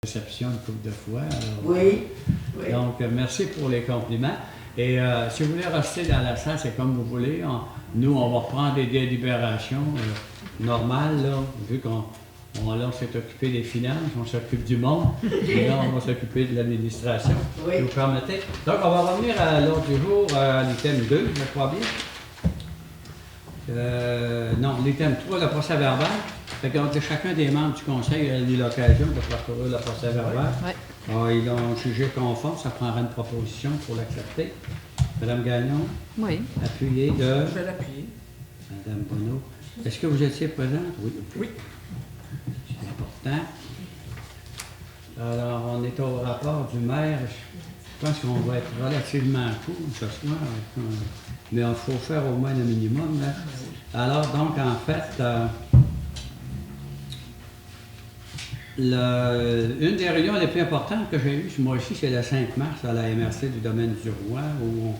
réception une couple de fois. Alors, Oui, oui. donc, merci pour les compliments. Et si vous voulez rester dans la salle, c'est comme vous voulez. Nous, on va prendre des délibérations normales, là, vu qu'on s'est occupé des finances, on s'occupe du monde, et là, on va s'occuper de l'administration. Oui. Vous permettez? Donc, on va revenir à l'ordre du jour, l'item 2, je crois bien. Non, l'item 3, le procès verbal. Fait que chacun des membres du conseil a eu l'occasion de parcourir le procès verbal. Oui. Ils l'ont jugé conforme, ça prendra une proposition pour l'accepter. Madame Gagnon, Oui. appuyée de Je vais l'appuyer. Madame Bonneau. Est-ce que vous étiez présente? Oui. Oui. C'est important. Alors, on est au rapport du maire. Je pense qu'on va être relativement court ce soir. Mais il faut faire au moins le minimum. Là. Alors, donc, en fait, une des réunions les plus importantes que j'ai eues ce mois-ci, c'est le 5 mars à la MRC du domaine du Roi, où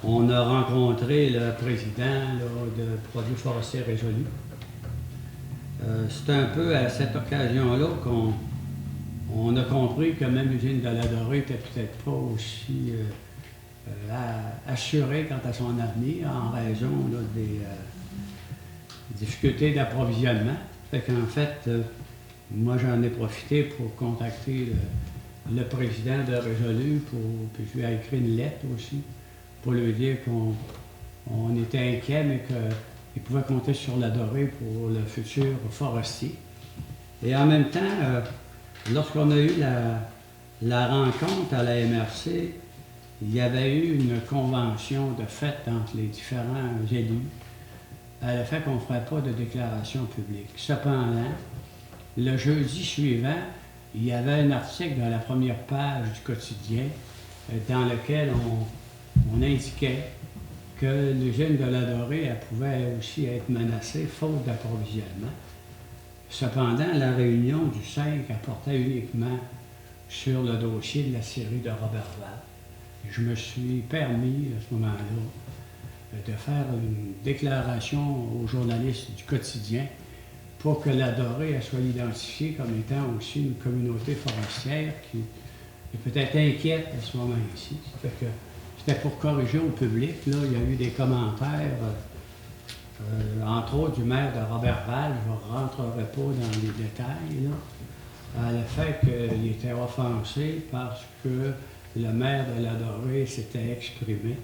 on a rencontré le président là, de Produits forestiers résolus. C'est un peu à cette occasion-là qu'on a compris que même l'usine de la Dorée n'était peut-être pas aussi assurée quant à son avenir en raison là, des difficultés d'approvisionnement. Fait qu'en fait, moi j'en ai profité pour contacter le président de Résolu, puis je lui ai écrit une lettre aussi pour lui dire qu'on était inquiet, mais qu'il pouvait compter sur la Dorée pour le futur forestier. Et en même temps, lorsqu'on a eu la rencontre à la MRC, il y avait eu une convention de fait entre les différents élus à le fait qu'on ne ferait pas de déclaration publique. Cependant, le jeudi suivant, il y avait un article dans la première page du quotidien dans lequel on indiquait que l'usine de la Dorée elle pouvait aussi être menacée faute d'approvisionnement. Cependant, la réunion du 5 portait uniquement sur le dossier de la scierie de Roberval. Je me suis permis, à ce moment-là, de faire une déclaration aux journalistes du quotidien pour que la Dorée soit identifiée comme étant aussi une communauté forestière qui est peut-être inquiète à ce moment-ci. C'était pour corriger au public. Là, il y a eu des commentaires, entre autres du maire de Roberval, je ne rentrerai pas dans les détails, là, à le fait qu'il était offensé parce que le maire de la Dorée s'était exprimé.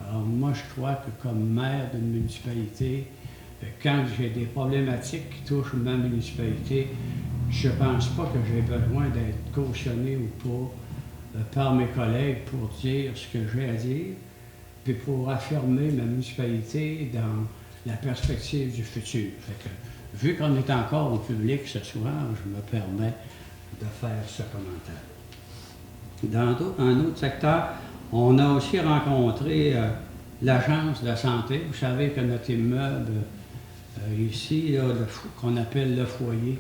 Alors moi, je crois que comme maire d'une municipalité, quand j'ai des problématiques qui touchent ma municipalité, je ne pense pas que j'ai besoin d'être cautionné ou pas par mes collègues pour dire ce que j'ai à dire, puis pour affirmer ma municipalité dans la perspective du futur. Fait que, vu qu'on est encore au public ce soir, je me permets de faire ce commentaire. Dans un autre secteur, on a aussi rencontré l'agence de santé. Vous savez que notre immeuble ici, qu'on appelle le foyer,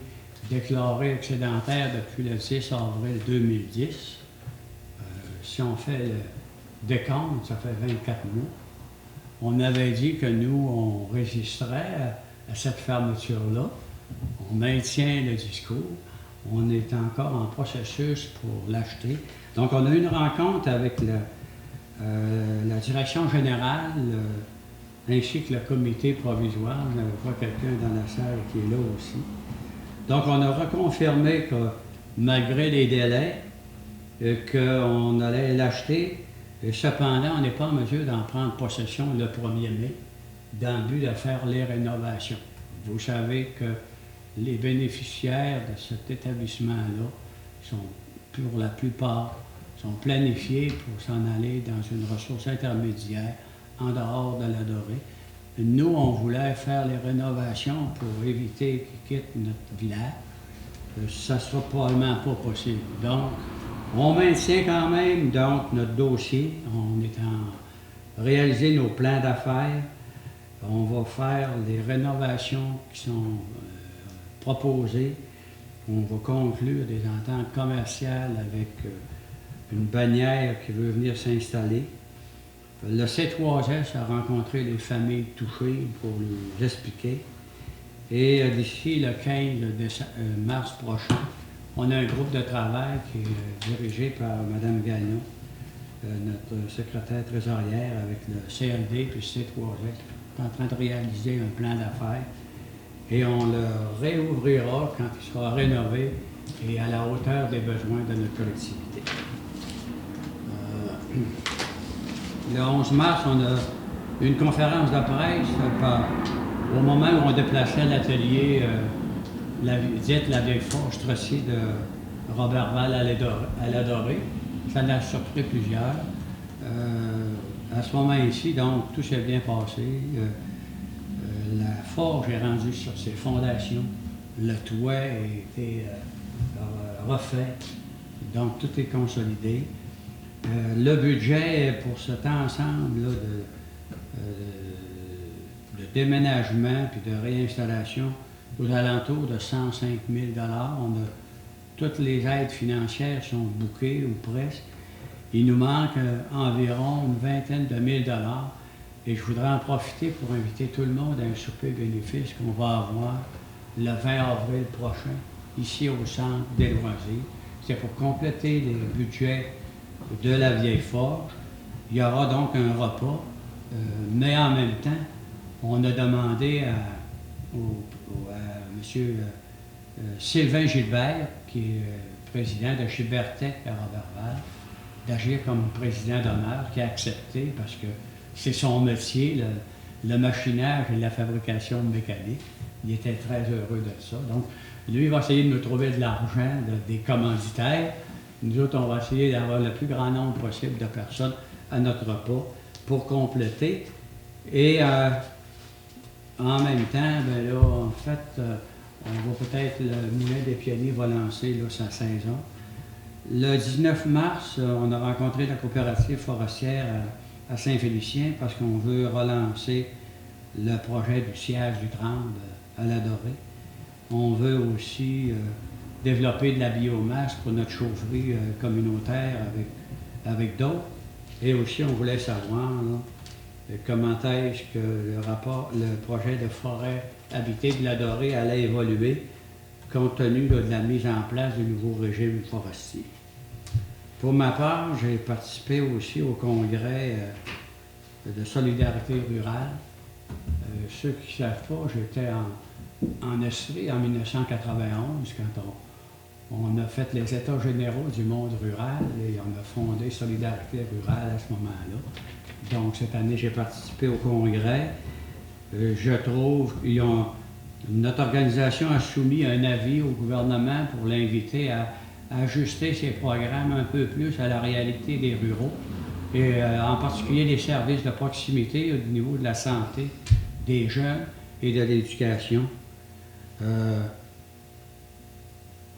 déclaré excédentaire depuis le 10 avril 2010. Si on fait le décompte, ça fait 24 mois. On avait dit que nous, on résisterait à cette fermeture-là. On maintient le discours. On est encore en processus pour l'acheter. Donc, on a eu une rencontre avec la direction générale ainsi que le comité provisoire. Je vois quelqu'un dans la salle qui est là aussi. Donc, on a reconfirmé que malgré les délais, qu'on allait l'acheter. Cependant, on n'est pas en mesure d'en prendre possession le 1er mai dans le but de faire les rénovations. Vous savez que les bénéficiaires de cet établissement-là sont, pour la plupart, sont planifiés pour s'en aller dans une ressource intermédiaire en dehors de la Dorée. Nous, on voulait faire les rénovations pour éviter qu'ils quittent notre village. Ça ne sera probablement pas possible. Donc, on maintient quand même donc notre dossier. On est en réaliser nos plans d'affaires. On va faire les rénovations qui sont proposées. On va conclure des ententes commerciales avec une bannière qui veut venir s'installer. Le C3S a rencontré les familles touchées pour les expliquer. Et d'ici le 15 mars prochain, On a un groupe de travail qui est dirigé par Mme Gagnon, notre secrétaire trésorière, avec le CLD puis le C3S, en train de réaliser un plan d'affaires. Et on le réouvrira quand il sera rénové et à la hauteur des besoins de notre collectivité. Le 11 mars, on a une conférence de presse au moment où on déplaçait l'atelier dite la vieille forge tracée de Robert Val à la Dorée. Ça en a surpris plusieurs. À ce moment-ci, donc, tout s'est bien passé. La forge est rendue sur ses fondations. Le toit a été refait. Donc, tout est consolidé. Le budget pour cet ensemble là, de déménagement puis de réinstallation aux alentours de 105 000 Toutes les aides financières sont bouquées ou presque. Il nous manque environ une vingtaine de mille dollars. Et je voudrais en profiter pour inviter tout le monde à un souper bénéfice qu'on va avoir le 20 avril prochain, ici au centre des loisirs. C'est pour compléter les budgets de la vieille forge. Il y aura donc un repas, mais en même temps, on a demandé à M. Sylvain Gilbert, qui est président de Gilbertech à Roberval, d'agir comme président d'honneur, qui a accepté parce que c'est son métier, le machinage et la fabrication mécanique. Il était très heureux de ça. Donc, lui, il va essayer de nous trouver de l'argent, des commanditaires. Nous autres, on va essayer d'avoir le plus grand nombre possible de personnes à notre repas pour compléter. Et en même temps, ben là, en fait, on va peut-être, le Moulin des Pionniers va lancer là, sa saison. Le 19 mars, on a rencontré la coopérative forestière à Saint-Félicien parce qu'on veut relancer le projet du siège du Tremble à la Dorée. On veut aussi développer de la biomasse pour notre chaufferie communautaire avec d'autres. Et aussi, on voulait savoir là, comment est-ce que le projet de forêt habitée de la Dorée allait évoluer compte tenu là, de la mise en place du nouveau régime forestier. Pour ma part, j'ai participé aussi au congrès de solidarité rurale. Ceux qui ne savent pas, j'étais en Estrie en 1991 quand on a fait les États généraux du monde rural et on a fondé Solidarité rurale à ce moment-là. Donc cette année, j'ai participé au congrès. Je trouve que notre organisation a soumis un avis au gouvernement pour l'inviter à ajuster ses programmes un peu plus à la réalité des ruraux et en particulier les services de proximité au niveau de la santé des jeunes et de l'éducation.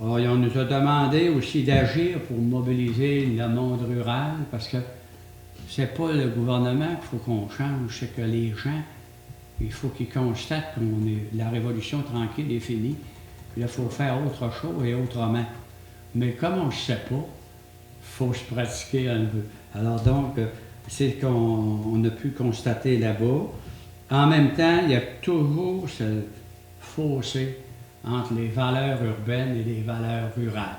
On nous a demandé aussi d'agir pour mobiliser le monde rural parce que c'est pas le gouvernement qu'il faut qu'on change, c'est que les gens, il faut qu'ils constatent que la révolution tranquille est finie. Puis là, il faut faire autre chose et autrement. Mais comme on ne sait pas, il faut se pratiquer un peu. Alors donc, c'est qu'on a pu constater là-bas. En même temps, il y a toujours ce fossé entre les valeurs urbaines et les valeurs rurales.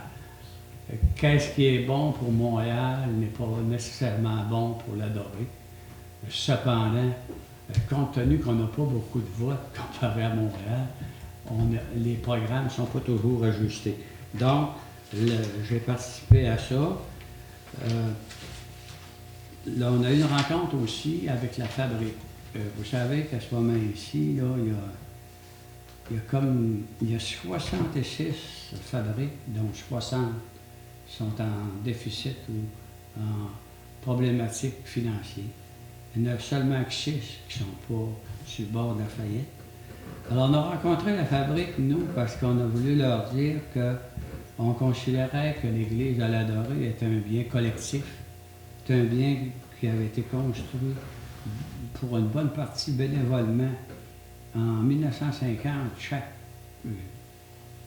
Qu'est-ce qui est bon pour Montréal n'est pas nécessairement bon pour la Dorée. Cependant, compte tenu qu'on n'a pas beaucoup de votes comparé à Montréal, les programmes ne sont pas toujours ajustés. Donc, j'ai participé à ça. Là, on a eu une rencontre aussi avec la fabrique. Vous savez qu'à ce moment-ci, là, il y a 66 fabriques, dont 60 sont en déficit ou en problématique financière. Il y en a seulement 6 qui ne sont pas sur le bord de la faillite. Alors, on a rencontré la fabrique, nous, parce qu'on a voulu leur dire qu'on considérait que l'Église de la Dorée était un bien collectif. C'est un bien qui avait été construit pour une bonne partie bénévolement. En 1950, chaque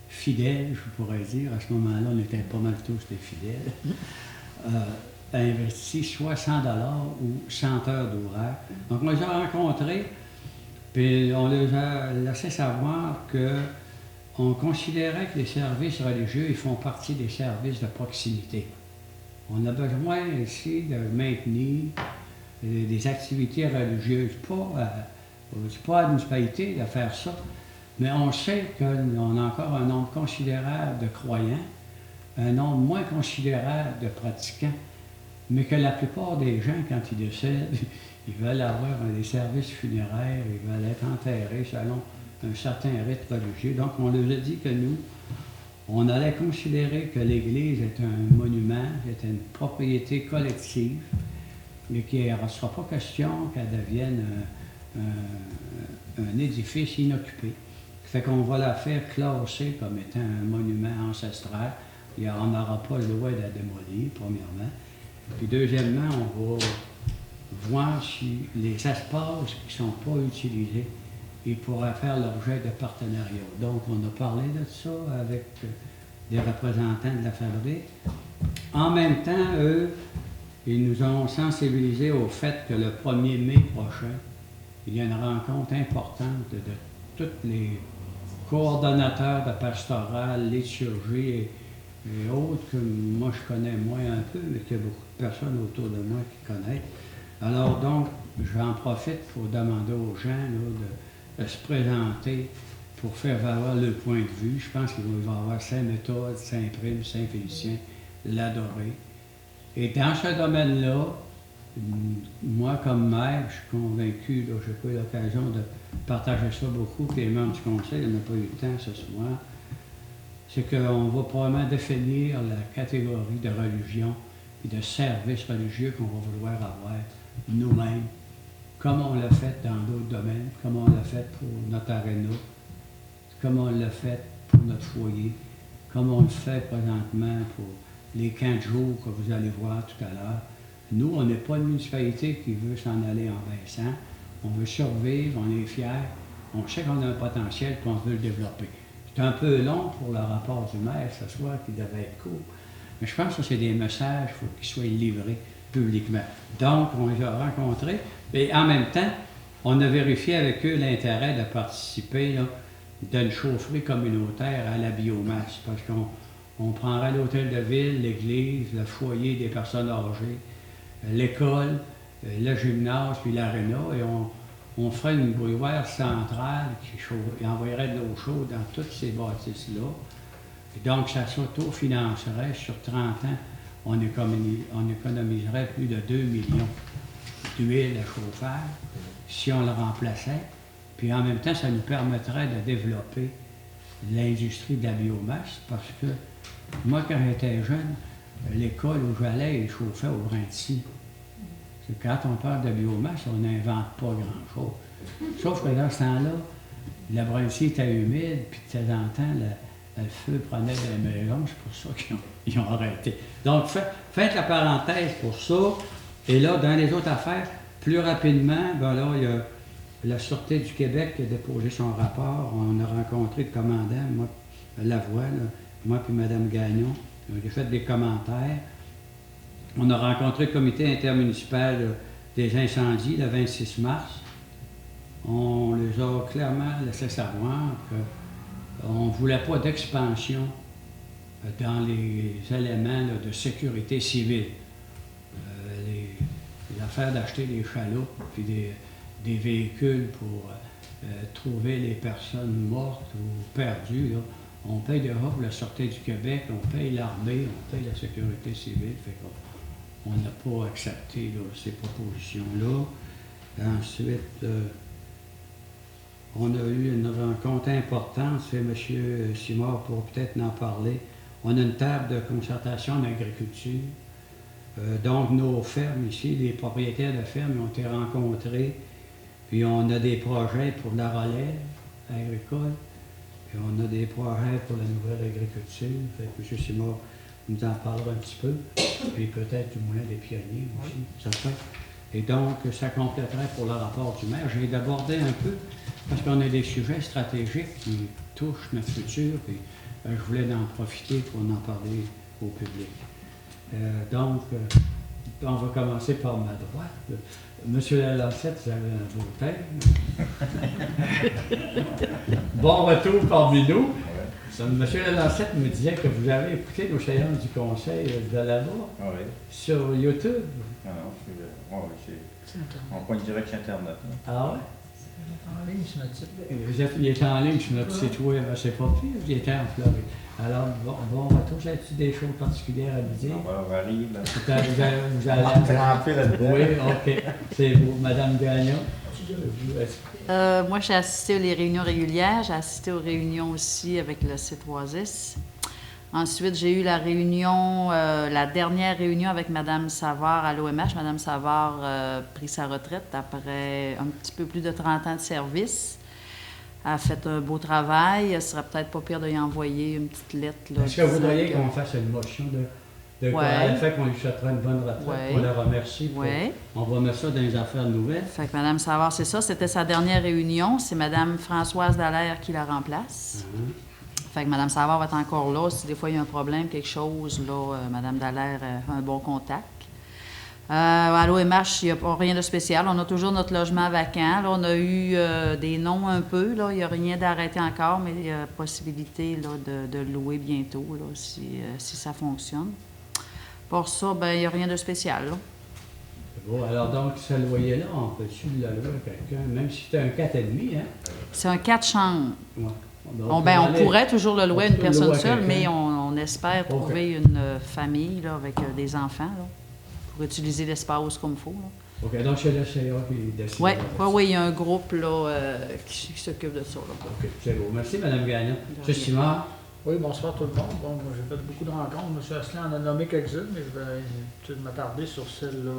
fidèle, je pourrais dire, à ce moment-là, on était pas mal tous des fidèles, a investi soit 100 $ ou 100 heures d'ouvrage. Donc, on les a rencontrés, puis on les a laissé savoir que on considérait que les services religieux, ils font partie des services de proximité. On a besoin ici de maintenir des activités religieuses. C'est pas à la municipalité de faire ça, mais on sait qu'on a encore un nombre considérable de croyants, un nombre moins considérable de pratiquants, mais que la plupart des gens, quand ils décèdent, ils veulent avoir des services funéraires, ils veulent être enterrés selon un certain rite religieux. Donc, on leur a dit que nous, on allait considérer que l'Église est un monument, est une propriété collective, mais qu'il ne sera pas question qu'elle devienne un édifice inoccupé. Ça fait qu'on va la faire classer comme étant un monument ancestral. On n'aura pas le droit de la démolir, premièrement. Puis deuxièmement, on va voir si les espaces qui ne sont pas utilisés, ils pourraient faire l'objet de partenariats. Donc, on a parlé de ça avec des représentants de la fabrique. En même temps, eux, ils nous ont sensibilisés au fait que le 1er mai prochain, il y a une rencontre importante de tous les coordonnateurs de pastoral, liturgie et autres que moi je connais moins un peu, mais qu'il y a beaucoup de personnes autour de moi qui connaissent. Alors donc, j'en profite pour demander aux gens là, de se présenter pour faire valoir le point de vue. Je pense qu'il va y avoir Saint-Méthode, Saint-Prime, Saint-Félicien, l'Adoré. Et dans ce domaine-là, moi, comme maire, je suis convaincu, je n'ai pas eu l'occasion de partager ça beaucoup, puis les membres du conseil, on n'a pas eu le temps ce soir, c'est qu'on va probablement définir la catégorie de religion et de services religieux qu'on va vouloir avoir nous-mêmes, comme on l'a fait dans d'autres domaines, comme on l'a fait pour notre aréna, comme on l'a fait pour notre foyer, comme on le fait présentement pour les camps de jour que vous allez voir tout à l'heure. Nous, on n'est pas une municipalité qui veut s'en aller en baissant. On veut survivre, on est fiers, on sait qu'on a un potentiel et qu'on veut le développer. C'est un peu long pour le rapport du maire ce soir qui devait être court, mais je pense que c'est des messages, il faut qu'ils soient livrés publiquement. Donc, on les a rencontrés et en même temps, on a vérifié avec eux l'intérêt de participer là, d'une chaufferie communautaire à la biomasse, parce qu'on prendrait l'hôtel de ville, l'église, le foyer des personnes âgées, l'école, le gymnase, puis l'aréna, et on ferait une brûloire centrale qui envoyerait de l'eau chaude dans toutes ces bâtisses-là. Et donc, ça s'autofinancerait sur 30 ans. On économiserait plus de 2 millions d'huile à chauffage si on le remplaçait. Puis en même temps, ça nous permettrait de développer l'industrie de la biomasse, parce que moi, quand j'étais jeune, l'école où j'allais, il chauffait au brin de scie. Quand on parle de biomasse, on n'invente pas grand-chose. Sauf que dans ce temps-là, le brin de scie était humide, puis de temps en temps, le feu prenait des maisons, c'est pour ça qu'ils ont arrêté. Donc, faites la parenthèse pour ça. Et là, dans les autres affaires, plus rapidement, ben là, il y a la Sûreté du Québec qui a déposé son rapport. On a rencontré le commandant, moi, Lavoie, là, moi puis Mme Gagnon. On a fait des commentaires. On a rencontré le comité intermunicipal des incendies le 26 mars. On les a clairement laissé savoir qu'on ne voulait pas d'expansion dans les éléments là, de sécurité civile. Les affaires d'acheter des chaloupes puis des véhicules pour trouver les personnes mortes ou perdues. Là. On paye déjà pour la Sûreté du Québec, on paye l'armée, on paye la sécurité civile. Fait qu'on n'a pas accepté là, ces propositions-là. Ensuite, on a eu une rencontre importante, c'est M. Simard pour peut-être en parler. On a une table de concertation d'agriculture. Donc, nos fermes ici, les propriétaires de fermes ont été rencontrés. Puis on a des projets pour la relève agricole. Puis on a des projets pour la nouvelle agriculture. Fait que M. Simard nous en parlera un petit peu. Puis peut-être du moulin des pionniers aussi, ça fait. Et donc, ça compléterait pour le rapport du maire. J'ai abordé un peu, parce qu'on a des sujets stratégiques qui touchent notre futur. Puis je voulais en profiter pour en parler au public. Donc, on va commencer par ma droite. Monsieur Lalancette, vous avez un beau thème. Bon retour parmi nous. Monsieur Lalancette me disait que vous avez écouté nos séances du conseil de là-bas sur YouTube. Non, c'est en point direct sur Internet. Là. Ah ouais? En ligne sur notre site. Il est en ligne sur notre site web, c'est pas pire, il était en Floride. Alors, bon retour, j'ai-tu des choses particulières à vous dire? On arrive. Vous allez rentrer là-dedans. Oui, OK. C'est vous, Madame Gagnon. Moi, j'ai assisté aux réunions régulières. J'ai assisté aux réunions aussi avec le site Oasis. Ensuite, j'ai eu la réunion, la dernière réunion avec Mme Savard à l'OMH. Mme Savard a pris sa retraite après un petit peu plus de 30 ans de service. Elle a fait un beau travail. Ce serait peut-être pas pire de lui envoyer une petite lettre. Est-ce que vous voudriez qu'on fasse une motion de le fait qu'on lui souhaitera une bonne retraite, qu'on la remercie. On va mettre ça dans les affaires nouvelles. Fait que Mme Savard, c'est ça. C'était sa dernière réunion. C'est Mme Françoise Dallaire qui la remplace. Fait que Mme Savard va être encore là. Si des fois il y a un problème, quelque chose, là, Mme Dallaire a un bon contact. À l'OMH, il n'y a pas rien de spécial. On a toujours notre logement vacant. Là, on a eu des noms un peu. Là. Il n'y a rien d'arrêté encore, mais il y a possibilité là, de louer bientôt là, si ça fonctionne. Pour ça, ben il n'y a rien de spécial. Là. Bon, alors donc, ce loyer-là, on peut-tu le louer à quelqu'un, même si c'est un 4,5, hein? C'est un 4 chambres. Ouais. On pourrait toujours le louer à une personne seule, mais on espère trouver une famille là, avec des enfants là, pour utiliser l'espace comme il faut. Là. OK, donc c'est le CA qui décide. Oui, il y a un groupe là, qui s'occupe de ça. Là. OK, c'est beau. Merci, Mme Gagnon. M. Simard. Oui, bonsoir tout le monde. Bon, moi, j'ai fait beaucoup de rencontres. M. Asselin en a nommé quelques-unes, mais je vais peut-être m'attarder sur celle-là.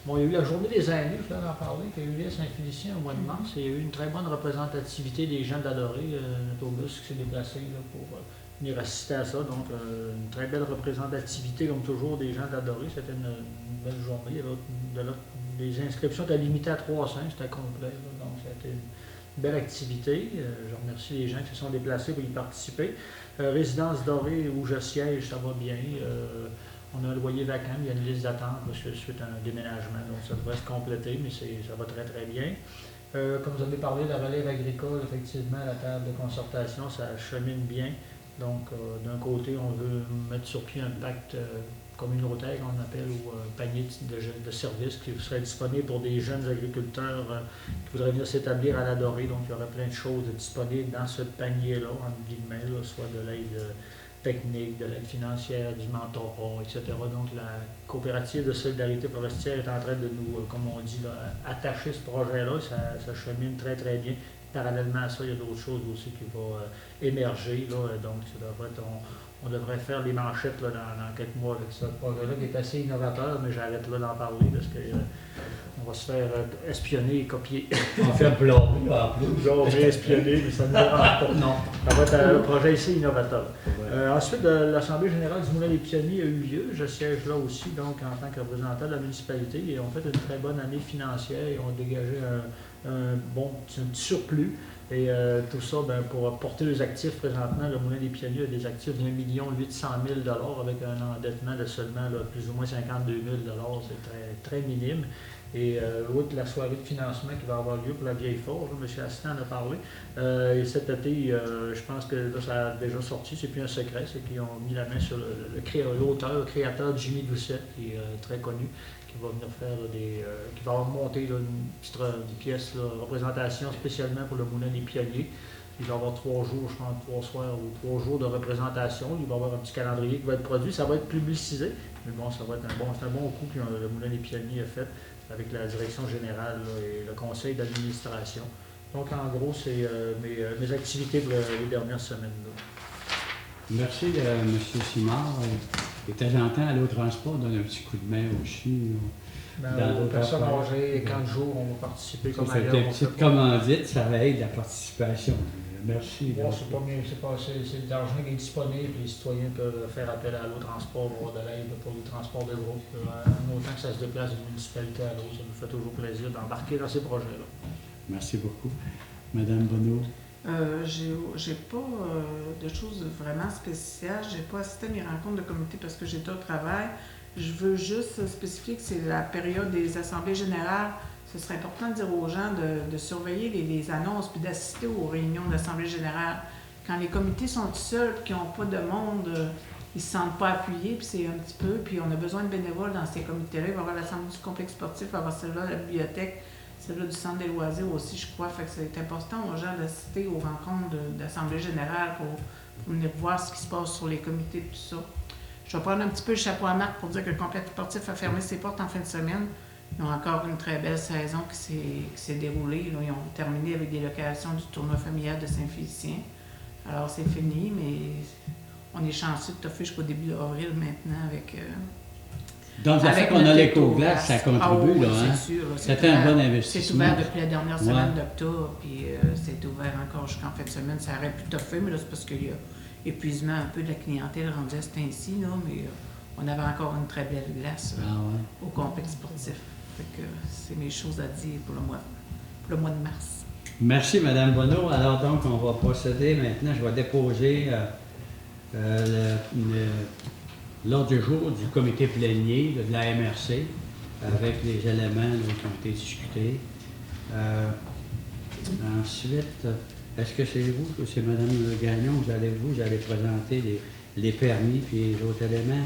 Bon, il y a eu la journée des aînés, je viens d'en parler, qui a eu lieu à Saint-Félicien au mois de mars. Il y a eu une très bonne représentativité des gens d'Adoré, notre Auguste qui s'est déplacé là, pour venir assister à ça. Donc, une très belle représentativité, comme toujours, des gens d'Adoré. C'était une belle journée. Les inscriptions étaient limitées à 300, c'était complet. Là, donc, c'était une belle activité. Je remercie les gens qui se sont déplacés pour y participer. Résidence Dorée, où je siège, ça va bien. On a un loyer vacant, il y a une liste d'attente parce que suite à un déménagement, donc ça devrait se compléter, mais ça va très très bien. Comme vous avez parlé de la relève agricole, effectivement, la table de concertation, ça chemine bien. Donc, d'un côté, on veut mettre sur pied un pacte communautaire qu'on appelle, ou un panier de services qui serait disponible pour des jeunes agriculteurs qui voudraient venir s'établir à la Dorée. Donc, il y aurait plein de choses disponibles dans ce panier-là, entre guillemets, là, soit de l'aide technique, de l'aide financière, du mentorat, etc. Donc, la coopérative de solidarité forestière est en train de nous, comme on dit, là, attacher ce projet-là. Ça chemine très, très bien. Parallèlement à ça, il y a d'autres choses aussi qui vont émerger. Là, donc, ça devrait être, on devrait faire les manchettes là, dans quelques mois avec ce projet-là qui est assez innovateur, mais j'arrête là d'en parler parce que on va se faire espionner et copier. On va faire plomber en plus. On va espionner, mais ça ne nous dérange pas. Non. Ça va être un projet ici innovateur. Ensuite, l'Assemblée générale du Moulin des Pionniers a eu lieu. Je siège là aussi, donc en tant que représentant de la municipalité. Et on fait une très bonne année financière et on a dégagé un petit surplus. Et tout ça, ben, pour porter les actifs présentement, le Moulin des Pionniers a des actifs d'1 800 000 $ avec un endettement de seulement là, plus ou moins 52 000 $. C'est très, très minime. Et outre la soirée de financement qui va avoir lieu pour la Vieille Forge, M. Asselin en a parlé. Et cet été, je pense que là, ça a déjà sorti, c'est plus un secret, c'est qu'ils ont mis la main sur l'auteur, le créateur Jimmy Doucette, qui est très connu, qui va venir faire qui va monter là, des pièces, là, représentation spécialement pour le Moulin des Pionniers. Il va y avoir 3 jours, je pense, 3 soirs ou 3 jours de représentation. Il va y avoir un petit calendrier qui va être produit. Ça va être publicisé, mais bon, ça va être un bon coup que le Moulin des Pionniers a fait avec la direction générale là, et le conseil d'administration. Donc, en gros, c'est mes activités pour les dernières semaines. Là. Merci, M. Simard. Et de temps en temps, Allo Transport donne un petit coup de main aussi. Dans d'autres personnes âgées, 15 jours, on va participer comme ailleurs. C'est une petite commandite, ça aide la participation. Merci. Bon, c'est pas mieux, c'est de l'argent qui est disponible, les citoyens peuvent faire appel à Allo Transport pour avoir de l'aide pour les transports de groupe. Autant que ça se déplace d'une municipalité à l'autre, ça nous fait toujours plaisir d'embarquer dans ces projets-là. Merci beaucoup. Madame Bonneau. J'ai pas de choses vraiment spéciales. J'ai pas assisté à mes rencontres de comité parce que j'étais au travail. Je veux juste spécifier que c'est la période des assemblées générales. Ce serait important de dire aux gens de surveiller les annonces puis d'assister aux réunions d'assemblée générale. quand les comités sont tout seuls, qui n'ont pas de monde, ils ne se sentent pas appuyés, puis c'est un petit peu, puis on a besoin de bénévoles dans ces comités-là. Il va y avoir l'Assemblée du complexe sportif, il va y avoir celle-là, la bibliothèque, celle-là du centre des loisirs aussi, je crois. Fait que c'est important aux gens d'assister aux rencontres d'Assemblée générale pour venir voir ce qui se passe sur les comités et tout ça. Je vais prendre un petit peu le chapeau à Marc pour dire que le complexe sportif a fermé ses portes en fin de semaine. Ils ont encore une très belle saison qui s'est déroulée. Là, ils ont terminé avec des locations du tournoi familial de Saint-Félicien. Alors, c'est fini, mais on est chanceux de toffer jusqu'au début d'avril maintenant avec... Donc, le fait qu'on a l'éco-glace, ça contribue, oui, là, hein? c'est sûr. C'était un bon investissement. C'est ouvert depuis la dernière semaine d'octobre, puis c'est ouvert encore jusqu'en fin de semaine. Ça aurait pu toffer, mais là, c'est parce qu'il y a épuisement un peu de la clientèle rendue à ce temps-ci, là, mais on avait encore une très belle glace au complexe sportif. Fait que c'est mes choses à dire pour le mois de mars. Merci, Mme Bonneau. Alors, donc, on va procéder maintenant. Je vais déposer l'ordre du jour du comité plénier de la MRC avec les éléments là, qui ont été discutés. Ensuite, est-ce que c'est vous, que c'est Mme Gagnon, vous allez présenter les permis et les autres éléments?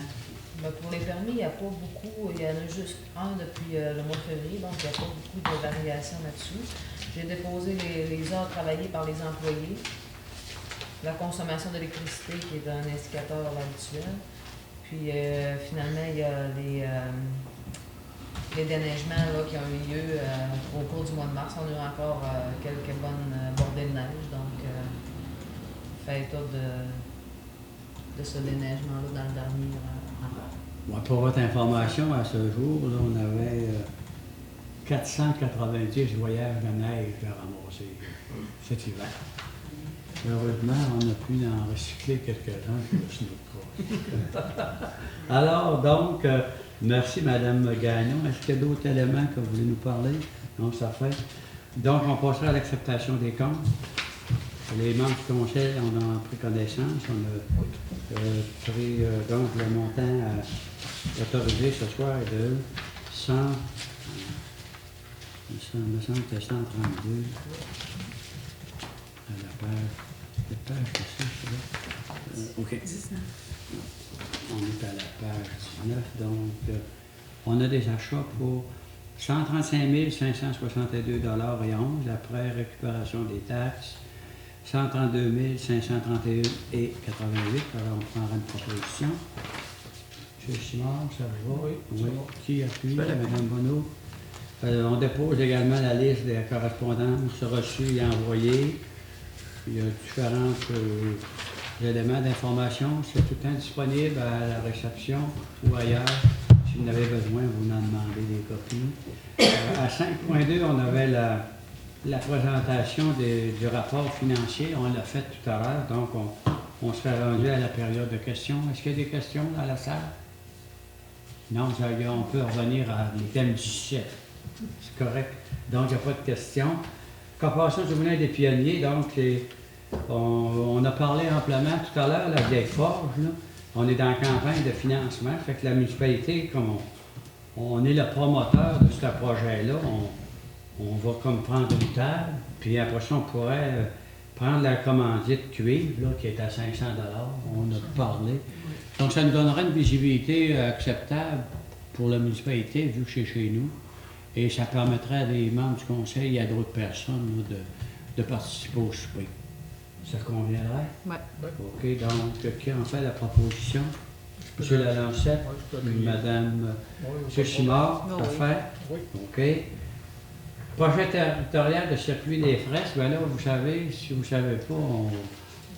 Ben, pour les permis, il n'y a pas beaucoup, il y en a juste un depuis le mois de février, donc il n'y a pas beaucoup de variations là-dessus. J'ai déposé les heures travaillées par les employés, la consommation d'électricité qui est un indicateur habituel, puis finalement il y a les déneigements là, qui ont eu lieu au cours du mois de mars. On a eu encore quelques bonnes bordées de neige, donc fait état de ce déneigement-là dans le dernier rapport. Bon, pour votre information, à ce jour, là, on avait 490 voyages de neige à ramasser cet hiver. Heureusement, on a pu en recycler quelques-uns pour le snowcross. Alors, donc, merci Mme Gagnon. Est-ce qu'il y a d'autres éléments que vous voulez nous parler? Non, ça fait. Donc, on passera à l'acceptation des comptes. Les membres du conseil en ont pris connaissance. On a pris donc le montant autorisé ce soir est de 100, il me semble que 132 à la page. Quelle page c'est ça? OK. 19. On est à la page 19, donc on a des achats pour 135 562 $, après récupération des taxes. 132 531 et 88. Alors, on prendra une proposition. M. Simard, ça va? Oui. Qui appuie? Mme Bonneau. On dépose également la liste des correspondances reçues et envoyées. Il y a différents éléments d'information. C'est tout le temps disponible à la réception ou ailleurs. Si vous en avez besoin, vous en demandez des copies. À 5.2, on avait la présentation du rapport financier. On l'a fait tout à l'heure, donc on serait rendu à la période de questions. Est-ce qu'il y a des questions dans la salle? Non, on peut revenir à l'item 17. C'est correct. Donc, il n'y a pas de questions. Corporation du Moulin des Pionniers, donc, on a parlé amplement tout à l'heure, la vieille forge, là. On est dans la campagne de financement, fait que la municipalité, comme on est le promoteur de ce projet-là, on va comme prendre une table, puis après ça, on pourrait prendre la commandite cuivre, là, qui est à 500 $. On a parlé. Donc, ça nous donnerait une visibilité acceptable pour la municipalité, vu que c'est chez nous. Et ça permettrait à des membres du conseil et à d'autres personnes là, de participer au souper. Ça conviendrait? Oui. OK, donc, qui en fait la proposition? M. Lalancette, Mme M. Simard, Oui. parfait. Oui. OK. Projet territorial de circuit des fresques, bien là, vous savez, si vous ne savez pas,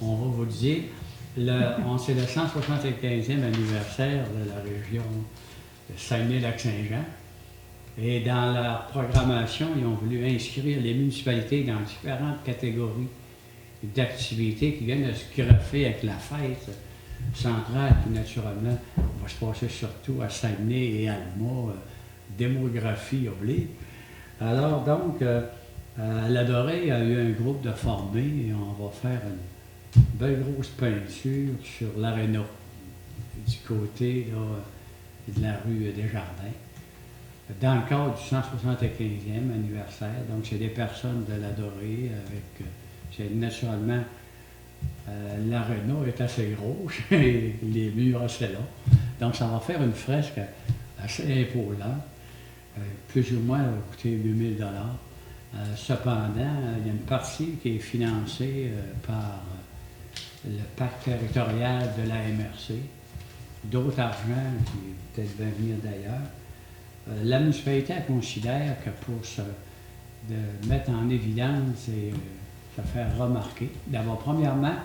on va vous le dire. C'est le 175e anniversaire de la région de Saguenay-Lac-Saint-Jean. Et dans leur programmation, ils ont voulu inscrire les municipalités dans différentes catégories d'activités qui viennent de se greffer avec la fête centrale qui, naturellement, va se passer surtout à Saguenay et Alma, démographie oblige. Alors, donc, à la Dorée, il y a eu un groupe de formés et on va faire une belle grosse peinture sur l'aréna du côté là, de la rue Desjardins, dans le cadre du 175e anniversaire. Donc, c'est des personnes de la Dorée avec, c'est naturellement L'aréna est assez grosse et les murs assez longs. Donc, ça va faire une fresque assez imposante. Plus ou moins, elle va coûter 8 000 Cependant, il y a une partie qui est financée par le pacte territorial de la MRC, d'autres argent qui peut-être va venir d'ailleurs. La municipalité elle considère que pour de mettre en évidence et se faire remarquer, d'abord, premièrement,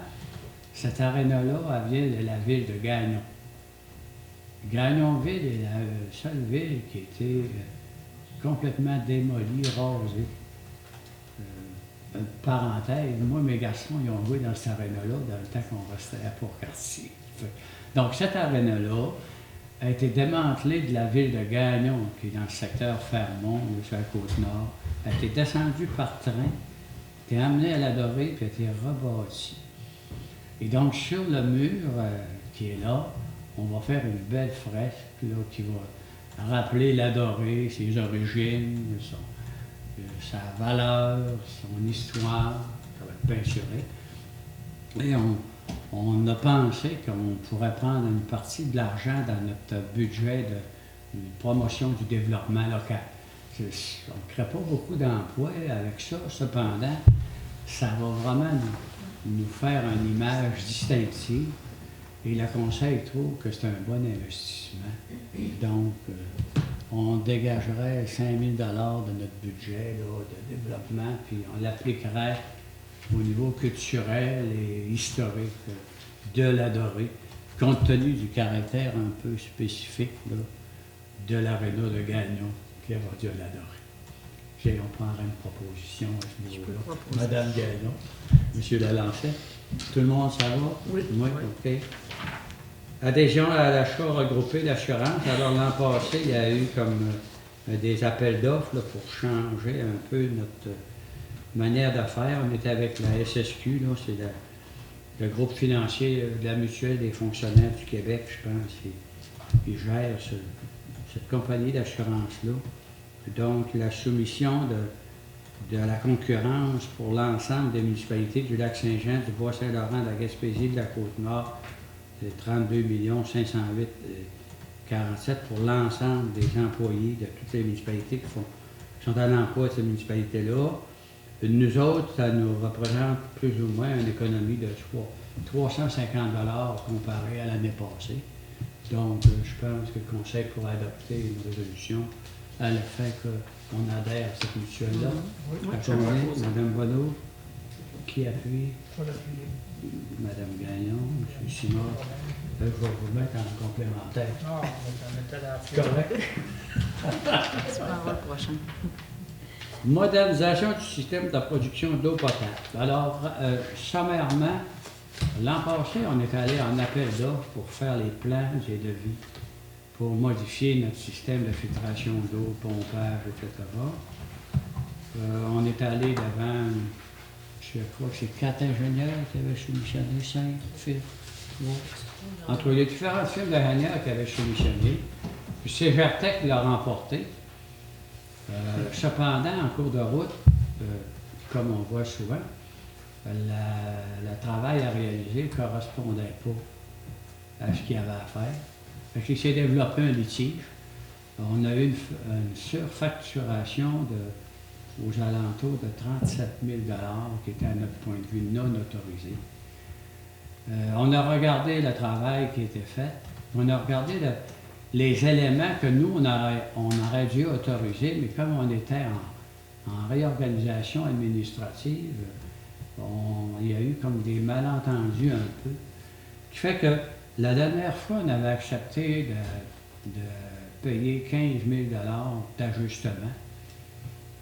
cette aréna-là, elle vient de la ville de Gagnon. Gagnonville est la seule ville qui a été complètement démolie, rasée. Parenthèse, moi, mes garçons, ils ont joué dans cette aréna-là dans le temps qu'on restait à Port-Cartier. Donc, cette aréna-là a été démantelée de la ville de Gagnon, qui est dans le secteur Fermont, sur la Côte-Nord. Elle a été descendue par train, a été amenée à la Dorée, puis a été rebâtie. Et donc, sur le mur qui est là, on va faire une belle fresque là, qui va rappeler la Dorée, ses origines, sa valeur, son histoire, ça va être peinturé. Et on a pensé qu'on pourrait prendre une partie de l'argent dans notre budget de promotion du développement local. On ne crée pas beaucoup d'emplois avec ça, cependant, ça va vraiment nous faire une image distinctive. Et le conseil trouve que c'est un bon investissement. Donc, on dégagerait 5 000 de notre budget là, de développement, puis on l'appliquerait au niveau culturel et historique de la Dorée, compte tenu du caractère un peu spécifique là, de l'aréna de Gagnon qui est rendu à la Dorée. On prendrait une proposition à ce niveau-là. Madame Gagnon, Monsieur Lalancet, tout le monde, ça va? Oui. Oui, OK. Adhésion à l'achat regroupé d'assurance. Alors, l'an passé, il y a eu comme des appels d'offres là, pour changer un peu notre manière de faire. On était avec la SSQ, là, c'est le groupe financier de la Mutuelle des fonctionnaires du Québec, je pense, qui gère cette compagnie d'assurance-là. Donc, la soumission de la concurrence pour l'ensemble des municipalités du Lac-Saint-Jean, du Bois-Saint-Laurent, de la Gaspésie, de la Côte-Nord, c'est 32 508 47 pour l'ensemble des employés de toutes les municipalités qui sont à l'emploi de ces municipalités-là. Nous autres, ça nous représente plus ou moins une économie de 350 $ comparé à l'année passée. Donc, je pense que le Conseil pourrait adopter une résolution à l'effet qu'on adhère à cette mutuelle-là. Oui, Mme Bonneau, qui appuie? Faut l'appuyer. Mme Gagnon, M. Simard. Je vais vous mettre en complémentaire. Non, on était là. Correct. Tu prendras le prochain. Modernisation du système de production d'eau potable. Alors, sommairement, l'an passé, on est allé en appel d'offres pour faire les plans et devis pour modifier notre système de filtration d'eau, pompage, etc. On est allé devant, je crois que c'est 4 ingénieurs qui avaient soumissionné, 5 firmes. Entre les différentes firmes d'ingénieurs qui avaient soumissionné, puis Cégertec l'a remporté. Cependant, en cours de route, comme on voit souvent, le travail à réaliser ne correspondait pas à ce qu'il y avait à faire. Fait qu'il s'est développé un litige. On a eu une surfacturation aux alentours de 37 000 $ qui était, à notre point de vue, non autorisé. On a regardé le travail qui était fait. On a regardé les éléments que nous, on aurait dû autoriser, mais comme on était en réorganisation administrative, il y a eu comme des malentendus un peu, qui fait que la dernière fois, on avait accepté de payer 15 000 $ d'ajustement.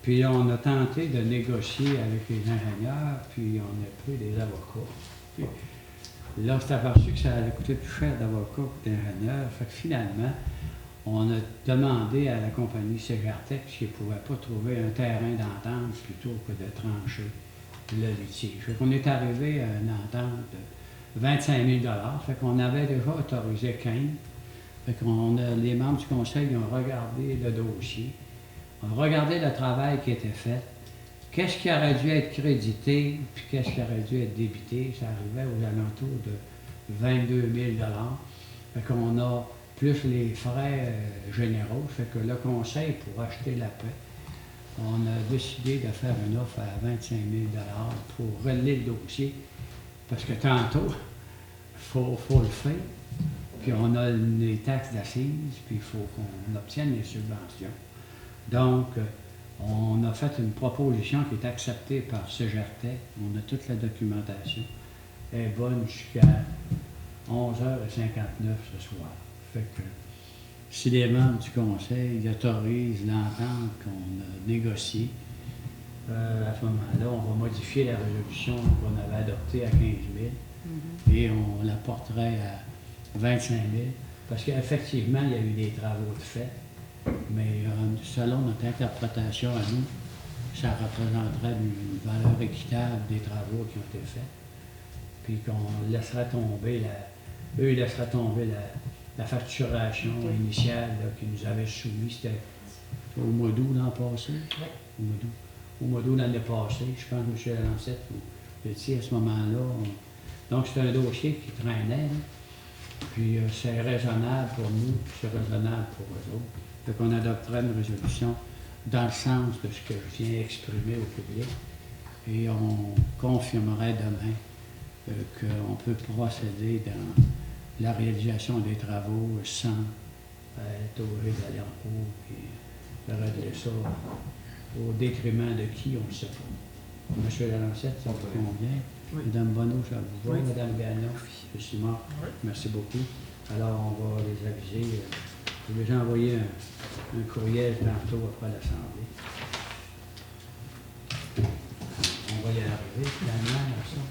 Puis on a tenté de négocier avec les ingénieurs, puis on a pris des avocats. Puis, là, on s'est aperçu que ça allait coûter plus cher d'avocats que d'ingénieurs. Fait que finalement, on a demandé à la compagnie Cégertec s'ils ne pouvaient pas trouver un terrain d'entente plutôt que de trancher le litige. Fait qu'on est arrivé à une entente de 25 000 $. Fait qu'on avait déjà autorisé 15. Fait qu'on les membres du conseil ont regardé le dossier, ont regardé le travail qui était fait. qu'est-ce qui aurait dû être crédité, puis qu'est-ce qui aurait dû être débité, ça arrivait aux alentours de 22 000 $. Fait qu'on a plus les frais généraux. Fait que le conseil, pour acheter la paix, on a décidé de faire une offre à 25 000 $ pour relever le dossier. Parce que tantôt, il faut le faire. Puis on a les taxes d'assises, puis il faut qu'on obtienne les subventions. Donc, on a fait une proposition qui est acceptée par CGRTEC. On a toute la documentation. Elle est bonne jusqu'à 11h59 ce soir. Fait que si les membres du conseil autorisent l'entente qu'on a négociée, à ce moment-là, on va modifier la résolution qu'on avait adoptée à 15 000 et on la porterait à 25 000 parce qu'effectivement, il y a eu des travaux de fait, mais selon notre interprétation à nous, ça représenterait une valeur équitable des travaux qui ont été faits, puis qu'on laisserait tomber eux, ils laisseraient tomber la facturation initiale là, qu'ils nous avaient soumise. C'était au mois d'août l'an passé. Oui. Au mois d'août l'année passée, je pense que M. Lancette vous étiez à ce moment-là. Donc c'est un dossier qui traînait. Là. Puis c'est raisonnable pour nous, puis c'est raisonnable pour eux autres. Fait qu'on adopterait une résolution dans le sens de ce que je viens exprimer au public. Et on confirmerait demain qu'on peut procéder dans la réalisation des travaux sans être obligé d'aller en cours et de régler ça au détriment de qui, on ne sait pas. Monsieur Lancette, ça vous convient? Oui. Madame Bonneau, ça vous va? Oui. Madame Gagnon, M. Simard, Oui. merci beaucoup. Alors, on va les aviser. Je vais déjà envoyer un courriel tantôt après l'Assemblée. On va y arriver finalement à ça.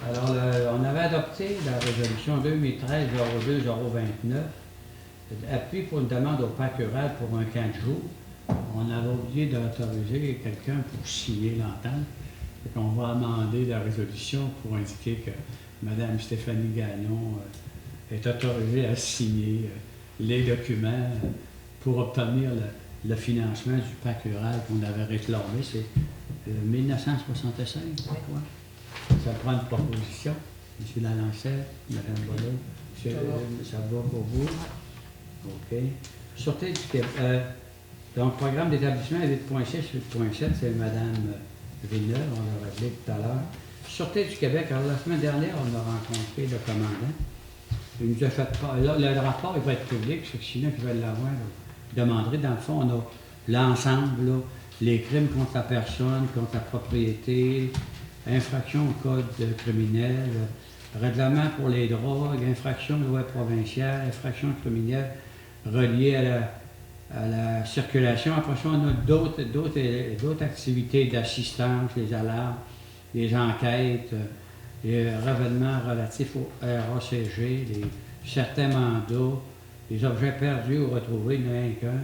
Alors, on avait adopté la résolution 2013-02-029, appui pour une demande au parc rural pour un camp de jour. On avait oublié d'autoriser quelqu'un pour signer l'entente. On va amender la résolution pour indiquer que Mme Stéphanie Gagnon est autorisée à signer les documents pour obtenir le financement du parc rural qu'on avait réclamé. C'est 1965, quoi. Ça prend une proposition. M. Lalancette, Mme Bonneau, ça va pour vous? OK. Sûreté du Québec. Donc, programme d'établissement 8.6, 8.7, c'est Mme Villeneuve, on l'a rappelé tout à l'heure. Sûreté du Québec, alors la semaine dernière, on a rencontré le commandant. Il nous a fait pas. Là, le rapport il va être public, ceux qui veulent l'avoir, demanderai. Dans le fond, on a l'ensemble, là, les crimes contre la personne, contre la propriété, infraction au code criminel, règlement pour les drogues, infraction aux lois provinciales, infraction criminelle reliée à la circulation. Après ça, on a d'autres activités d'assistance, les alarmes, les enquêtes, les règlements relatifs au RACG, certains mandats, les objets perdus ou retrouvés, il n'y en a qu'un,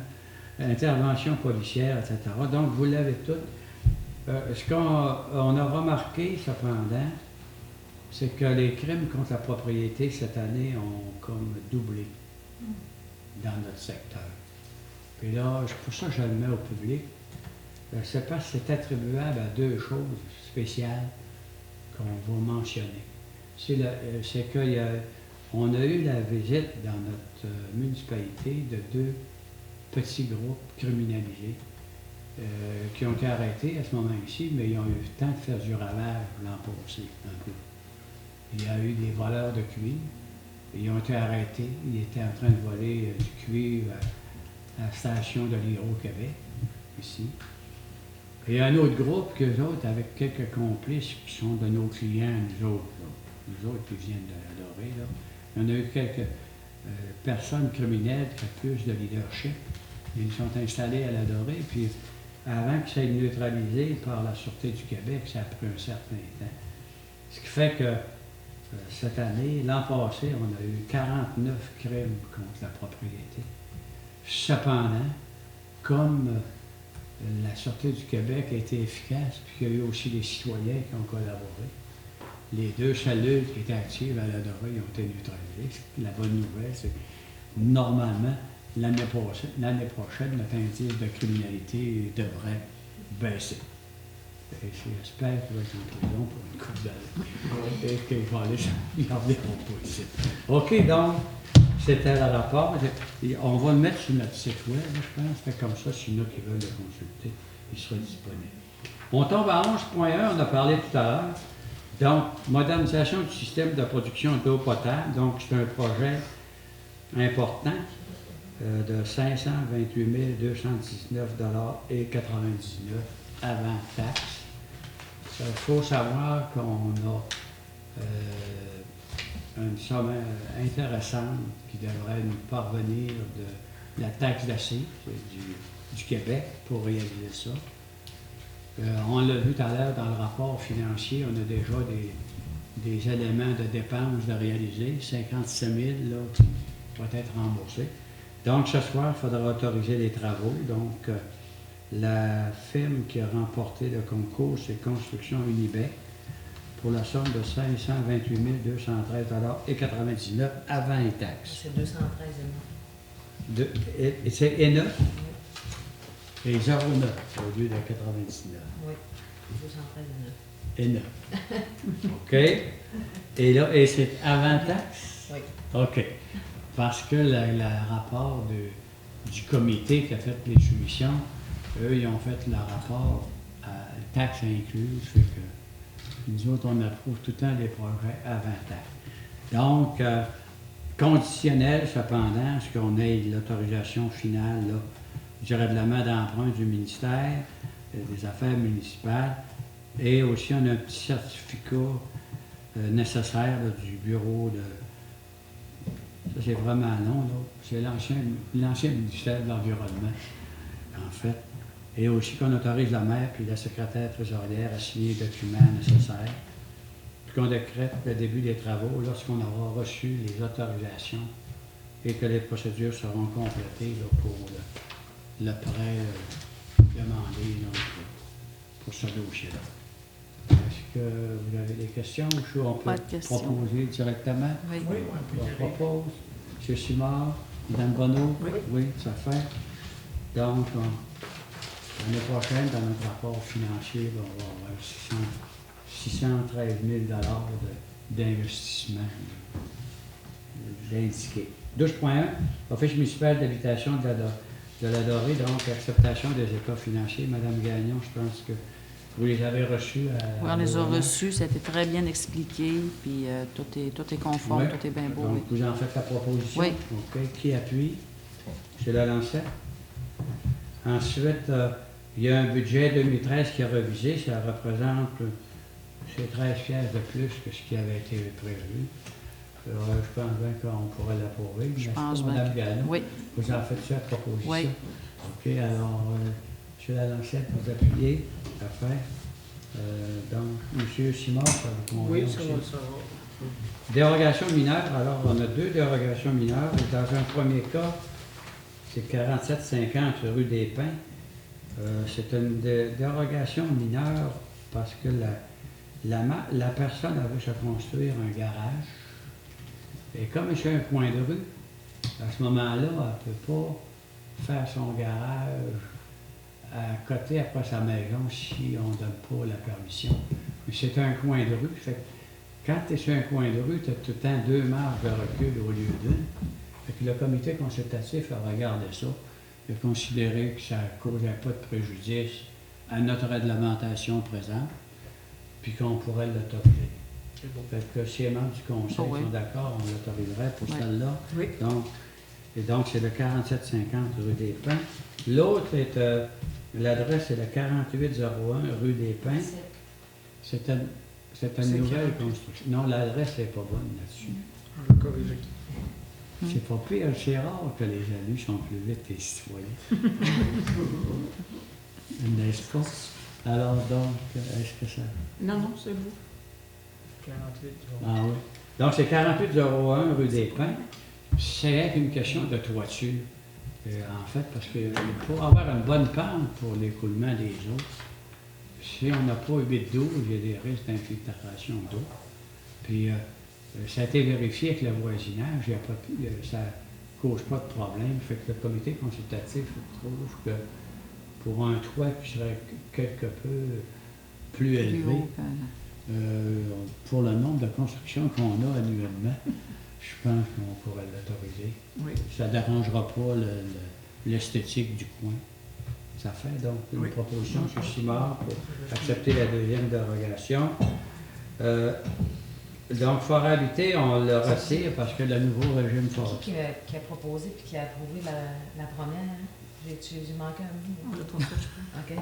intervention policière, etc. Donc, vous l'avez tout. Ce qu'on a remarqué, cependant, c'est que les crimes contre la propriété, cette année, ont comme doublé dans notre secteur. Puis là, pour ça, je le mets au public. C'est parce que c'est attribuable à deux choses spéciales qu'on va mentionner. C'est qu'on a eu la visite dans notre municipalité de deux petits groupes criminalisés qui ont été arrêtés à ce moment-ci, mais ils ont eu le temps de faire du ravage l'an passé, un peu. Il y a eu des voleurs de cuivre. Ils ont été arrêtés. Ils étaient en train de voler du cuivre à la station de l'Hydro-Québec, ici. Et il y a un autre groupe qu'eux autres, avec quelques complices qui sont de nos clients, nous autres. Là. Nous autres qui viennent de l'adorer. Il y en a eu quelques personnes criminelles qui ont plus de leadership. Ils sont installés à l'adorer. Puis avant qu'ils soient neutralisés par la Sûreté du Québec, ça a pris un certain temps. Ce qui fait que cette année, l'an passé, on a eu 49 crimes contre la propriété. Cependant, comme la Sûreté du Québec a été efficace, puis qu'il y a eu aussi des citoyens qui ont collaboré, les deux cellules qui étaient actives à l'Adoré ont été neutralisées. La bonne nouvelle, c'est que normalement, l'année prochaine, notre indice de criminalité devrait baisser. Et j'espère qu'il va être en prison pour une coupe d'années. Et qu'il va aller garder mon pas ici. OK, donc, c'était le rapport. On va le mettre sur notre site web, je pense. C'est comme ça, s'il y en a qui veulent le consulter, il sera disponible. On tombe à 11.1, on a parlé tout à l'heure. Donc, modernisation du système de production d'eau potable. Donc, c'est un projet important de 528 219,99 avant taxe. Il faut savoir qu'on a une somme intéressante qui devrait nous parvenir de la taxe d'acier du Québec pour réaliser ça. On l'a vu tout à l'heure dans le rapport financier, on a déjà des éléments de dépenses de réaliser, 57 000 là, qui vont être remboursés. Donc ce soir, il faudra autoriser les travaux. Donc la firme qui a remporté le concours, c'est Construction Unibec, pour la somme de 528 213,99 avant les taxes. C'est 213 Et c'est E9 et 0,9 au lieu de 99. Oui, 213 E9. OK. Et là, et c'est avant taxe? Oui. OK. Parce que le rapport du comité qui a fait les soumissions, eux, ils ont fait le rapport à taxes incluses, fait que nous autres, on approuve tout le temps les projets avant taxe. Donc, conditionnel, cependant, ce qu'on ait l'autorisation finale, là, du règlement d'emprunt du ministère des Affaires municipales, et aussi on a un petit certificat nécessaire là, du bureau de... Ça, c'est vraiment long, là. C'est l'ancien ministère de l'Environnement, en fait. Et aussi qu'on autorise la maire puis la secrétaire trésorière à signer les documents nécessaires. Puis qu'on décrète le début des travaux lorsqu'on aura reçu les autorisations et que les procédures seront complétées là, pour le prêt demandé là, pour ce dossier-là. Est-ce que vous avez des questions ou on peut proposer directement? Oui. Oui, On propose. M. Simard, Mme Bonneau? Oui, ça fait. Donc, l'année prochaine, dans notre rapport financier, on va avoir 613 000 d'investissement d'indiquer. 12.1, Office municipal d'habitation de la Dorée, donc acceptation des états financiers. Mme Gagnon, je pense que vous les avez reçus Oui, on les a reçus, ça a été très bien expliqué, puis tout est conforme, Ouais. tout est bien beau. Donc, Oui. vous en faites la proposition? Oui. OK. Qui appuie? C'est la Lancette. Ensuite, il y a un budget 2013 qui est révisé. Ça représente, c'est 13 piastres de plus que ce qui avait été prévu. Je pense bien qu'on pourrait l'approuver. Je pense bien. Mme Gallon, Oui. vous en faites ça la proposition? Oui. OK. Alors, M. Lalancette, vous appuyez. Parfait. Donc, M. Simard, ça vous convient Oui, aussi? ça va. Dérogation mineure, alors on a 2 dérogations mineures. Dans un premier cas, c'est 4750 rue des Pins. C'est une dérogation mineure parce que la personne avait se construire un garage. Et comme c'est un coin de rue, à ce moment-là, elle ne peut pas faire son garage à côté après sa maison si on ne donne pas la permission. Mais c'est un coin de rue. Fait que quand tu es sur un coin de rue, tu as tout le temps 2 marges de recul au lieu d'une. Fait que le comité consultatif a regardé ça. Il a considéré que ça ne causait pas de préjudice à notre réglementation présente, puis qu'on pourrait l'autoriser. C'est bon. Fait que si les membres du conseil Oh oui. sont d'accord, on l'autoriserait pour Oui. celle-là. Oui. Donc, c'est le 4750 rue des Pins. L'autre est, l'adresse est le 4801 rue des Pins. C'est une nouvelle construction. Non, l'adresse n'est pas bonne là-dessus. Je vais corriger. C'est pas pire, c'est rare que les élus sont plus vite que les citoyens. N'est-ce pas? Alors donc, est-ce que ça... Non, non, c'est vous. 48. Ah oui. Donc, c'est 4801 rue des Pins. C'est une question de toiture, en fait, parce que pour avoir une bonne pente pour l'écoulement des eaux, si on n'a pas 8 d'eau, il y a des risques d'infiltration d'eau. Puis, ça a été vérifié avec le voisinage, ça ne cause pas de problème. Fait que le comité consultatif trouve que pour un toit qui serait quelque peu plus élevé. Plus haut que- Pour le nombre de constructions qu'on a annuellement, je pense qu'on pourrait l'autoriser. Oui. Ça ne dérangera pas l'esthétique du coin. Ça fait donc une Oui. proposition sur Simard pour accepter la deuxième dérogation. Donc, forêt habitée, on le retire parce que le nouveau régime forestier. Qui a proposé puis qui a approuvé la première? Hein? J'ai manqué un On bout. le trouve ça, je peux. OK.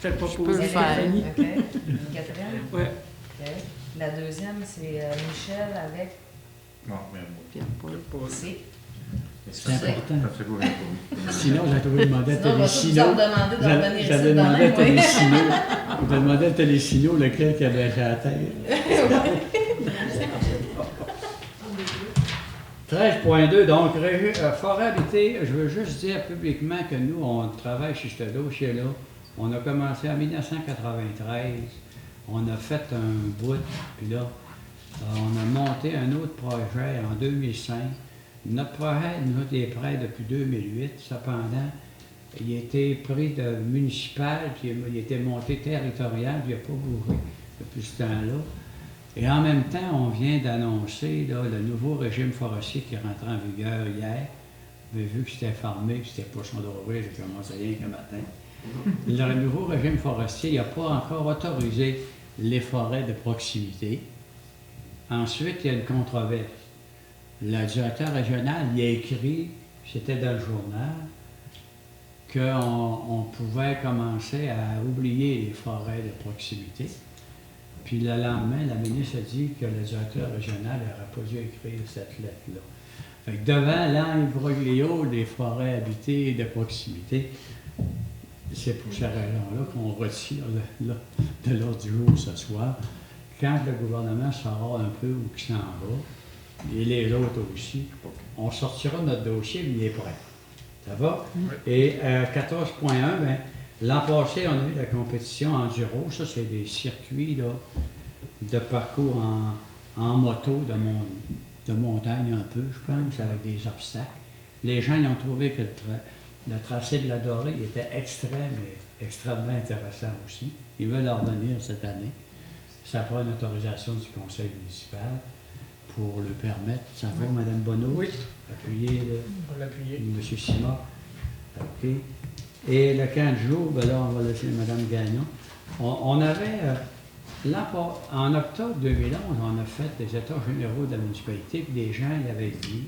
Je le peux propose. le faire. Stéphanie. OK. Une quatrième? Ouais. OK. La deuxième, c'est Michel avec Non, mais bon. Pierre Paul. C. C'est important. Ça fait quoi, pour Sinon, j'ai trouvé demandé à Sinon, on va tous vous Télésinos. en demander de revenir ici J'avais demandé à demain, oui. Télésinos. J'avais demandé à Télésinos lequel qui avait à la terre. 13.2, donc, forêt habitée, je veux juste dire publiquement que nous, on travaille sur ce dossier-là. On a commencé en 1993. On a fait un bout, puis là, on a monté un autre projet en 2005. Notre projet nous est prêt depuis 2008. Cependant, il a été pris de municipal, puis il a été monté territorial, puis il n'a pas bougé depuis ce temps-là. Et en même temps, on vient d'annoncer là, le nouveau régime forestier qui est rentré en vigueur hier. Vous avez vu que c'était fermé, que c'était poisson d'ouvrir, j'ai commencé rien qu'un matin. Le nouveau régime forestier, il n'a pas encore autorisé les forêts de proximité. Ensuite, il y a une controverse. Le directeur régional, il a écrit, c'était dans le journal, qu'on pouvait commencer à oublier les forêts de proximité. Puis le lendemain, la ministre a dit que le directeur régional n'aurait pas dû écrire cette lettre-là. Fait que devant l'imbroglio des forêts habitées de proximité, c'est pour cette raison-là qu'on retire de l'ordre du jour ce soir. Quand le gouvernement saura un peu où il s'en va, et les autres aussi, on sortira notre dossier, mais il est prêt. Ça va? Oui. Et 14.1, ben, l'an passé, on a eu la compétition enduro. Ça, c'est des circuits là, de parcours en moto, de montagne un peu, je pense, avec des obstacles. Les gens ils ont trouvé que le tracé de la Dorée était extrême et extrêmement intéressant aussi. Ils veulent en revenir cette année. Ça prend une autorisation du conseil municipal pour le permettre. Ça va, Mme Bonneau? Oui. Appuyez On va l'appuyer. M. Simard. OK. Et le 15 jours, ben là, on va laisser Mme Gagnon. On avait, en octobre 2011, on a fait des états généraux de la municipalité, puis des gens y avaient dit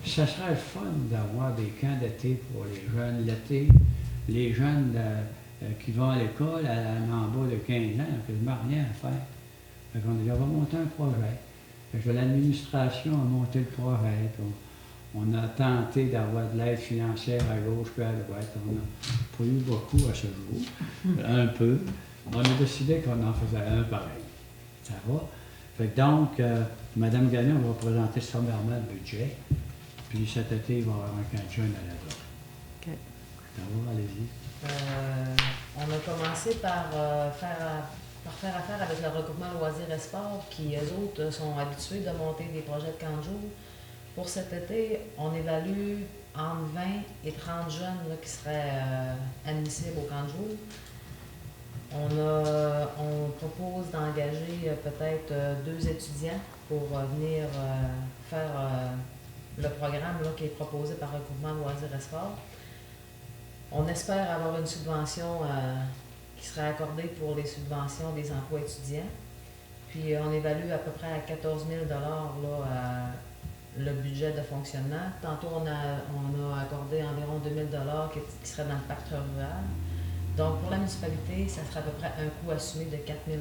ça serait le fun d'avoir des camps d'été pour les jeunes. L'été, les jeunes qui vont à l'école en bas de 15 ans, ils n'ont quasiment rien à faire. Fait qu'on dit, on va monter un projet. Fait que l'administration a monté le projet. On a tenté d'avoir de l'aide financière à gauche puis à droite. On n'a pas eu beaucoup à ce jour. Un peu. On a décidé qu'on en faisait un pareil. Ça va? Fait que donc, Mme Gagnon va présenter sommairement le budget. Puis cet été, il va y avoir un camp de jeunes à la droite. OK. Ça va? Allez-y. On a commencé par faire affaire avec le regroupement Loisirs et Sport, qui, eux autres, sont habitués de monter des projets de camp de jour. Pour cet été, on évalue entre 20 et 30 jeunes là, qui seraient admissibles au camp de jour. On propose d'engager peut-être 2 étudiants pour venir faire le programme là, qui est proposé par le regroupement Loisirs et Sport. On espère avoir une subvention qui serait accordée pour les subventions des emplois étudiants. Puis on évalue à peu près à 14 000 là, le budget de fonctionnement. Tantôt, on a accordé environ 2 000 qui serait dans le pacte rural. Donc, pour la municipalité, ça serait à peu près un coût assumé de 4 000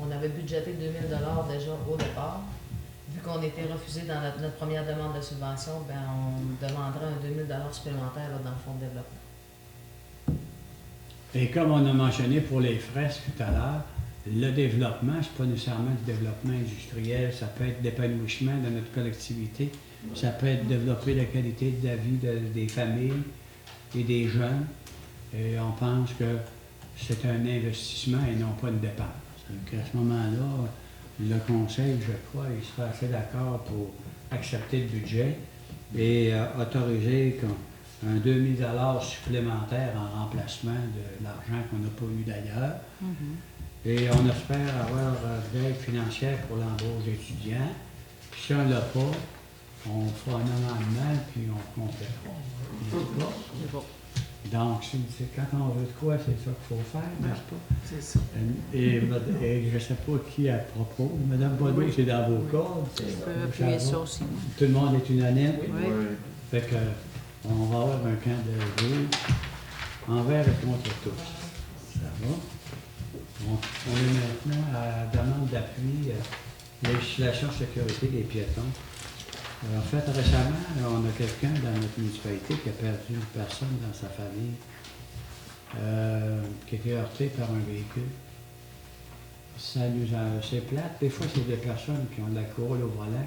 On avait budgété 2 000 déjà au départ. Vu qu'on était refusé dans notre première demande de subvention, ben on demanderait un 2 000 supplémentaire là, dans le fonds de développement. Et comme on a mentionné pour les fresques tout à l'heure, le développement, c'est pas nécessairement du développement industriel, ça peut être l'épanouissement de notre collectivité, ça peut être développer la qualité de la vie des familles et des jeunes. Et on pense que c'est un investissement et non pas une dépense. Donc à ce moment-là, le conseil, je crois, il sera assez d'accord pour accepter le budget et autoriser un 2000 $ supplémentaire en remplacement de l'argent qu'on n'a pas eu d'ailleurs. Et on espère avoir de l'aide financière pour l'embauche d'étudiants. Puis si on ne l'a pas, on fera un amendement puis on complétera. C'est bon. Donc, quand on veut de quoi, c'est ça qu'il faut faire, n'est-ce pas? C'est ça. Et je ne sais pas qui à propos. Madame Bonneau, c'est dans vos cordes. Je peux appuyer ça aussi. Tout le monde est unanime. Oui. Oui. Fait que, on va avoir un camp de jour envers et contre tous. Ça va? On est maintenant à la demande d'appui législation sécurité des piétons. En fait, récemment, on a quelqu'un dans notre municipalité qui a perdu une personne dans sa famille, qui a été heurtée par un véhicule. C'est plate. Des fois, c'est des personnes qui ont de l'alcool au volant,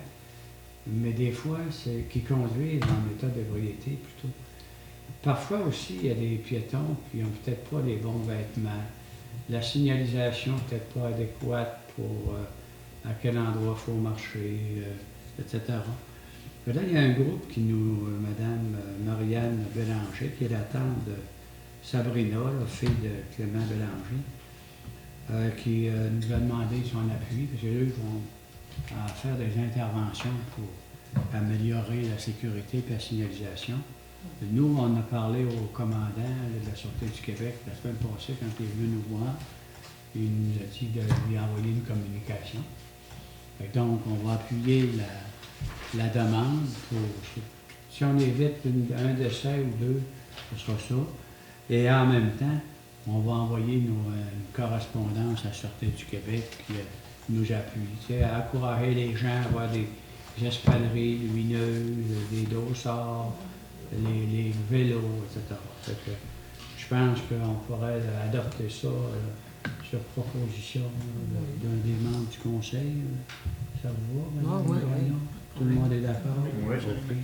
mais des fois, c'est qui conduisent en état d'ébriété plutôt. Parfois aussi, il y a des piétons qui n'ont peut-être pas les bons vêtements. La signalisation n'est peut-être pas adéquate pour à quel endroit il faut marcher, etc. Mais là, il y a un groupe qui Madame Marianne Bélanger, qui est la tante de Sabrina, la fille de Clément Bélanger, qui nous a demandé son appui, parce que eux vont faire des interventions pour améliorer la sécurité et la signalisation. Nous, on a parlé au commandant de la Sûreté du Québec la semaine passée, quand il est venu nous voir. Il nous a dit de lui envoyer une communication. Donc, on va appuyer la demande pour, si on évite un décès ou deux, ce sera ça. Et en même temps, on va envoyer une correspondance à la Sûreté du Québec qui nous appuie, à encourager les gens à avoir des espadrilles lumineuses, des dossards, les vélos, etc. Fait que je pense qu'on pourrait adopter ça sur proposition d'un des membres du conseil. Ça vous va, madame? Oui. Tout le monde est d'accord? Oui. OK.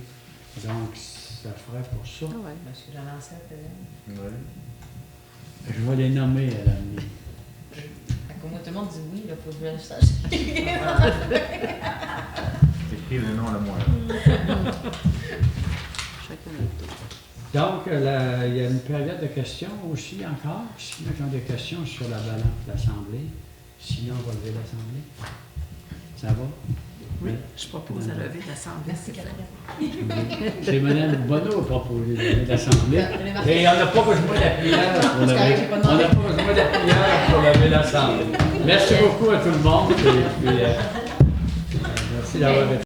Donc, ça ferait pour ça. Ah ouais. Monsieur Jean-Lancet, peut-être. Oui. Je vais les nommer à l'avenir. Comme moi, tout le monde dit oui, il faut que je le sache. T'écris le nom à la moelle. Chacun notre tour. Donc, il y a une période de questions aussi encore. S'il y a des questions sur la balance de l'Assemblée, sinon on va lever l'Assemblée. Ça va? Oui, je propose à lever l'Assemblée. Merci, Catherine. C'est Mme Bonneau qui a proposé de lever l'Assemblée. Et on n'a pas besoin d'appuyeur pour C'est correct, lever. j'ai pas On demandé. n'a pas besoin d'appuyeur pour lever l'Assemblée. Merci beaucoup à tout le monde. Et puis, merci d'avoir été